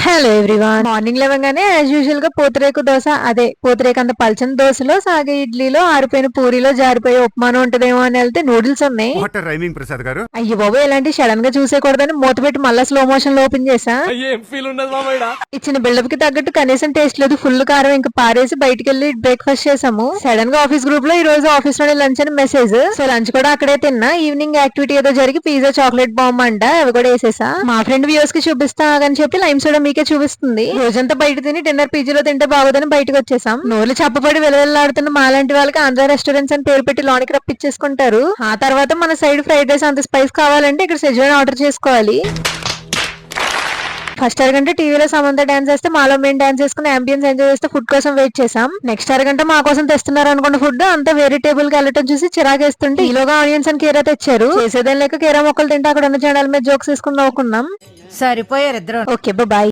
Hello everyone, morning లేవగానే as usual గా పూతరేకు దోశ, అదే పూతరేకు అంత పల్చని దోశలో, సాగే ఇడ్లీలో, ఆరిపోయిన పూరిలో జారిపోయే ఉప్మానం ఉంటదేమో అని వెళ్తే నూడిల్స్ ఉన్నాయి. వాటర్ రైమింగ్ ప్రసాద్ గారు. అయ్యో బాబు, ఇలాంటి సడన్ గా చూసేకూడదని మూత పెట్టి మళ్ళా స్లో మోషన్ లో ఓపెన్ చేసా. ఇచ్చిన బిల్డప్ కి తగ్గట్టు కనీసం టేస్ట్ లేదు, ఫుల్ కారం ఇంకా పారేసి బయటికి వెళ్లి బ్రేక్ఫాస్ట్ చేసాము. సడన్ గా ఆఫీస్ గ్రూప్ లో ఈ రోజు ఆఫీస్ లోనే లంచ్ అని మెసేజ్. సో లంచ్ కూడా అక్కడే తిన్నా. ఈవినింగ్ యాక్టివిటీ ఏదో జరిగి పిజ్జా చాక్లెట్ బాంబ్ అంట, అవి కూడా వేసేసా. మా ఫ్రెండ్ వ్యూస్ కి చూపిస్తా అని చెప్పి లైమ్ సోడా మీకే చూపిస్తుంది. రోజంతా బయట తిని డిన్నర్ పీజీలో తింటే బాగోదని బయటకు వచ్చేసాం. నోర్లు చప్పబడి వెలవెల్లాడుతున్న మాలాంటి వాళ్ళకి ఆంధ్ర రెస్టారెంట్స్ అని పేరు పెట్టి లోనికి రప్పించేసుకుంటారు. ఆ తర్వాత మన సైడ్ ఫ్రైడ్ రైస్ అంత స్పైస్ కావాలంటే ఇక్కడ సెజ్వాన్ ఆర్డర్ చేసుకోవాలి. ఫస్ట్ అరగంట టీవీలో సమంత డాన్స్ చేస్తే మాలో మేము డాన్స్ చేసుకుని అంబియన్స్ ఎంజాయ్ చేస్తే ఫుడ్ కోసం వెయిట్ చేసాం. నెక్స్ట్ అరగంట మా కోసం తెస్తున్నారు అనుకున్న ఫుడ్ అంతా వేరే టేబుల్ కి వెళ్ళటం చూసి చిరాకేస్తుంటే ఈలోగా ఆనియన్స్ అని కీరా తెచ్చారు. చేసేదేం లేక కీరా మొక్కలు తింటే అక్కడ ఉన్న జనాల మీద జోక్స్ వేసుకుని నవ్వుకున్నాం. సరిపోయారు ఇద్దరు. Okay bye.